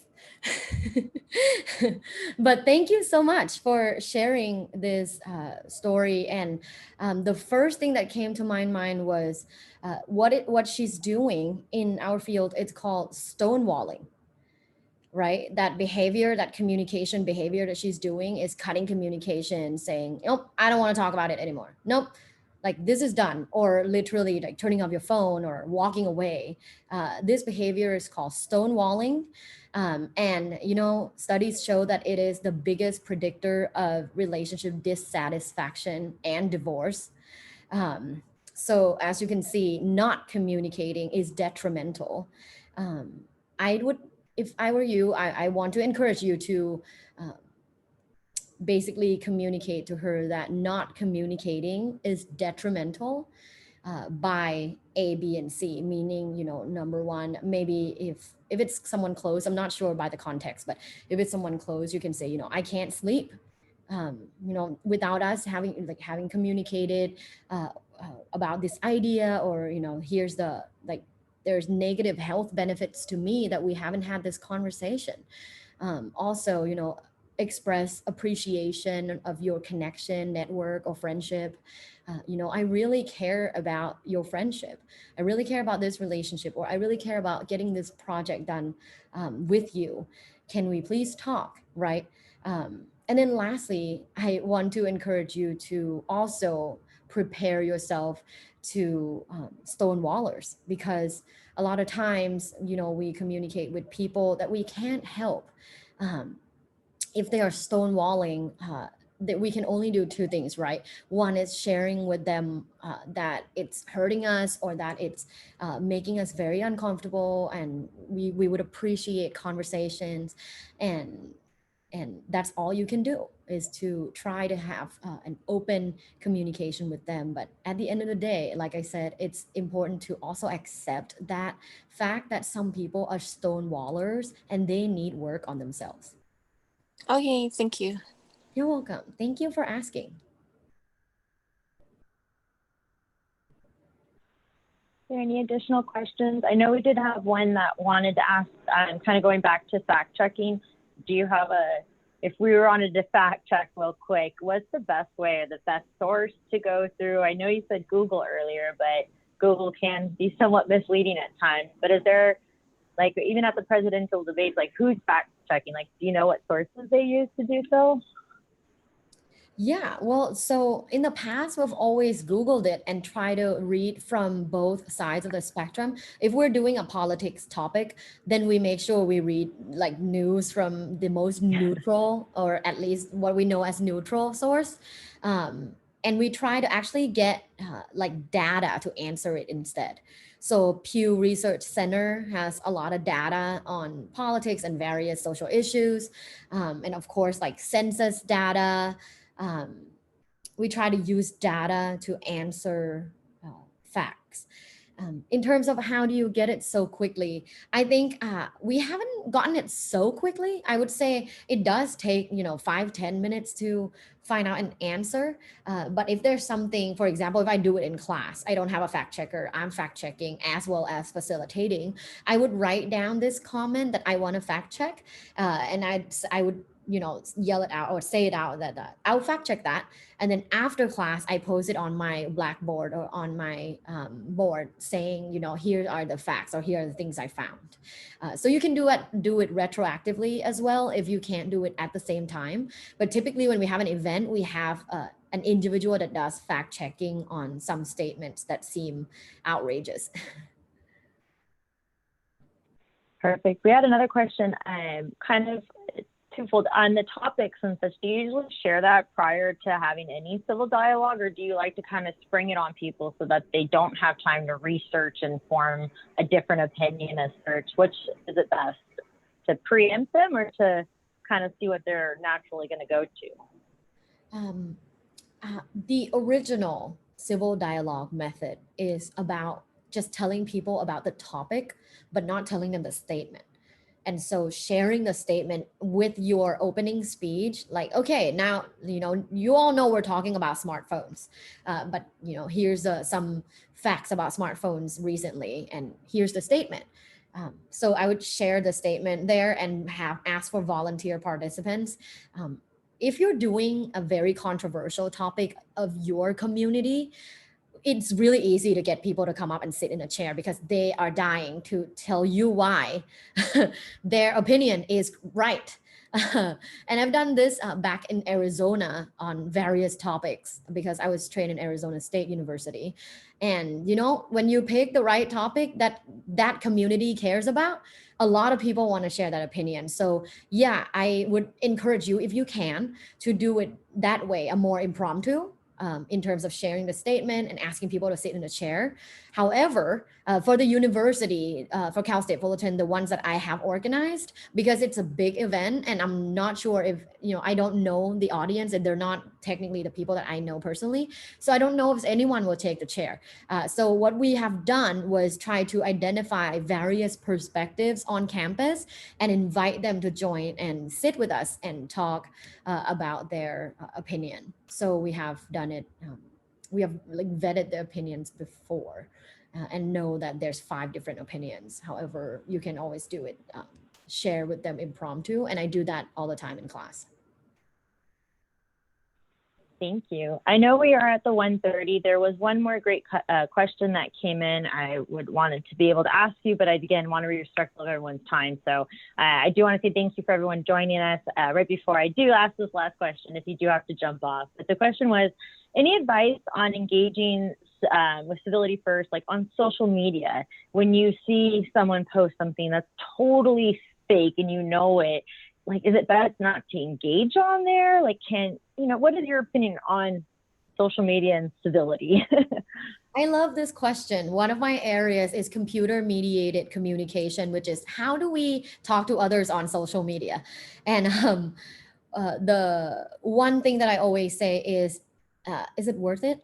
But thank you so much for sharing this story. And the first thing that came to my mind was what she's doing in our field. It's called stonewalling, right? That behavior, that communication behavior that she's doing is cutting communication, saying, nope, I don't want to talk about it anymore. Nope. Like this is done, or literally like turning off your phone or walking away. This behavior is called stonewalling. And, studies show that it is the biggest predictor of relationship dissatisfaction and divorce. So as you can see, not communicating is detrimental. If I were you, I want to encourage you to basically communicate to her that not communicating is detrimental by A, B, and C, meaning, number one, maybe if it's someone close, I'm not sure by the context, but if it's someone close, you can say, I can't sleep, without us having communicated about this idea, or, here's there's negative health benefits to me that we haven't had this conversation. Also, express appreciation of your connection, network, or friendship. I really care about your friendship. I really care about this relationship, or I really care about getting this project done with you. Can we please talk, right? And then lastly, I want to encourage you to also prepare yourself to stonewallers, because a lot of times, we communicate with people that we can't help. If they are stonewalling, that we can only do two things, right? One is sharing with them that it's hurting us or that it's making us very uncomfortable, and we would appreciate conversations, and that's all you can do, is to try to have an open communication with them. But at the end of the day, like I said, it's important to also accept that fact that some people are stonewallers and they need work on themselves. Okay, thank you. You're welcome. Thank you for asking. Are there any additional questions? I know we did have one that wanted to ask, kind of going back to fact checking. Do you have if we were on to fact check real quick, what's the best way or the best source to go through? I know you said Google earlier, but Google can be somewhat misleading at times. But is there, like, even at the presidential debates, like, who's fact checking? Like, do you know what sources they use to do so? Yeah, well, so in the past, we've always Googled it and try to read from both sides of the spectrum. If we're doing a politics topic, then we make sure we read like news from the most neutral, or at least what we know as neutral source. And we try to actually get like data to answer it instead. So Pew Research Center has a lot of data on politics and various social issues. And of course, like census data. We try to use data to answer facts. In terms of how do you get it so quickly, I think we haven't gotten it so quickly. I would say it does take 5-10 minutes to find out an answer. But if there's something, for example, if I do it in class, I don't have a fact checker, I'm fact checking as well as facilitating, I would write down this comment that I want to fact check, and I would yell it out or say it out that I'll fact check that. And then after class, I post it on my Blackboard or on my board saying, here are the facts or here are the things I found. So you can do it retroactively as well if you can't do it at the same time. But typically when we have an event, we have an individual that does fact checking on some statements that seem outrageous. Perfect. We had another question, kind of twofold on the topics and such. Do you usually share that prior to having any civil dialogue, or do you like to kind of spring it on people so that they don't have time to research and form a different opinion as search? Which is it best, to preempt them or to kind of see what they're naturally going to go to? The original civil dialogue method is about just telling people about the topic, but not telling them the statement. And so sharing the statement with your opening speech, like, okay, now, you all know we're talking about smartphones, but, here's some facts about smartphones recently, and here's the statement. So I would share the statement there and ask for volunteer participants. If you're doing a very controversial topic of your community, it's really easy to get people to come up and sit in a chair because they are dying to tell you why their opinion is right. And I've done this back in Arizona on various topics because I was trained in Arizona State University. And, when you pick the right topic that community cares about, a lot of people want to share that opinion. So yeah, I would encourage you, if you can, to do it that way, a more impromptu, in terms of sharing the statement and asking people to sit in a chair. However, for the university, for Cal State Fullerton, the ones that I have organized, because it's a big event and I'm not sure if, I don't know the audience and they're not technically the people that I know personally. So I don't know if anyone will take the chair. So what we have done was try to identify various perspectives on campus and invite them to join and sit with us and talk about their opinion. So we have done it. We have vetted the opinions before and know that there's 5 different opinions. However, you can always do it, share with them impromptu. And I do that all the time in class. Thank you. I know we are at the 1:30. There was one more great question that came in. I wanted to be able to ask you, but I again want to be respectful of everyone's time. So I do want to say thank you for everyone joining us. Right before I do ask this last question, if you do have to jump off, but the question was, any advice on engaging with Civility First, like on social media, when you see someone post something that's totally fake and you know it? like, is it best not to engage on there? Like, what is your opinion on social media and civility? I love this question. One of my areas is computer mediated communication, which is how do we talk to others on social media? And the one thing that I always say is it worth it?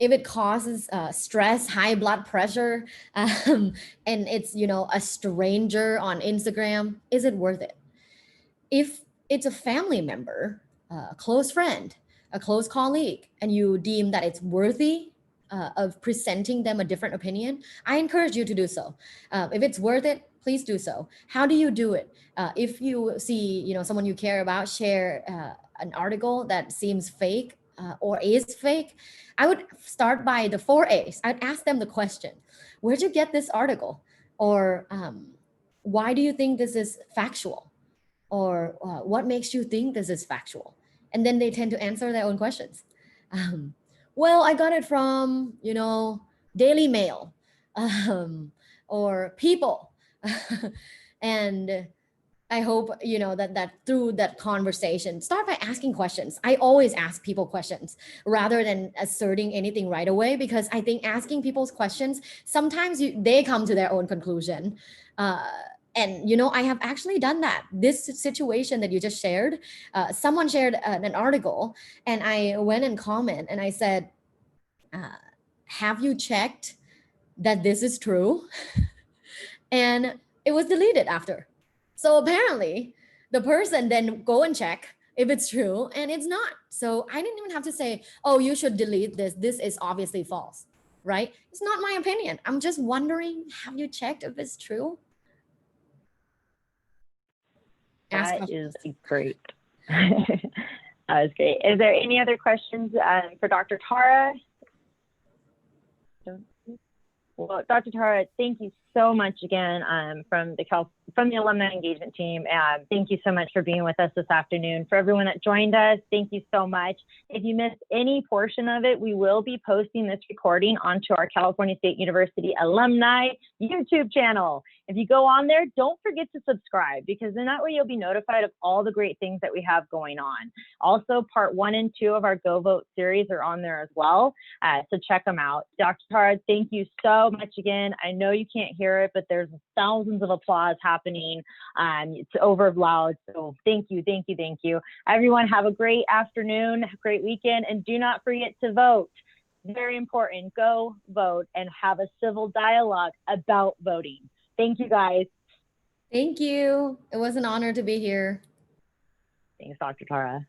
If it causes stress, high blood pressure, and it's, a stranger on Instagram, is it worth it? If it's a family member, a close friend, a close colleague, and you deem that it's worthy of presenting them a different opinion, I encourage you to do so. If it's worth it, please do so. How do you do it? If you see, someone you care about share an article that seems fake or is fake, I would start by the 4 A's. I'd ask them the question, where'd you get this article? Or why do you think this is factual? Or what makes you think this is factual? And then they tend to answer their own questions. Well, I got it from, Daily Mail or People. And I hope, that through that conversation, start by asking questions. I always ask people questions rather than asserting anything right away, because I think asking people's questions, sometimes they come to their own conclusion. And, I have actually done that. This situation that you just shared, someone shared an article and I went and comment and I said, have you checked that this is true? And it was deleted after. So apparently the person then go and check if it's true and it's not. So I didn't even have to say, oh, you should delete this. This is obviously false, right? It's not my opinion. I'm just wondering, have you checked if it's true? That is great. That was great. Is there any other questions for Dr. Tara? Well, Dr. Tara, thank you so much again from the alumni engagement team. Thank you so much for being with us this afternoon. For everyone that joined us, thank you so much. If you missed any portion of it, we will be posting this recording onto our California State University alumni YouTube channel. If you go on there, don't forget to subscribe, because then that way you'll be notified of all the great things that we have going on. Also, part 1 and 2 of our Go Vote series are on there as well. So check them out. Dr. Tara, thank you so much again. I know you can't hear it, but there's thousands of applause happening. It's over loud. So thank you, thank you, thank you. Everyone have a great afternoon, great weekend, and do not forget to vote. Very important. Go vote and have a civil dialogue about voting. Thank you, guys. Thank you. It was an honor to be here. Thanks, Dr. Tara.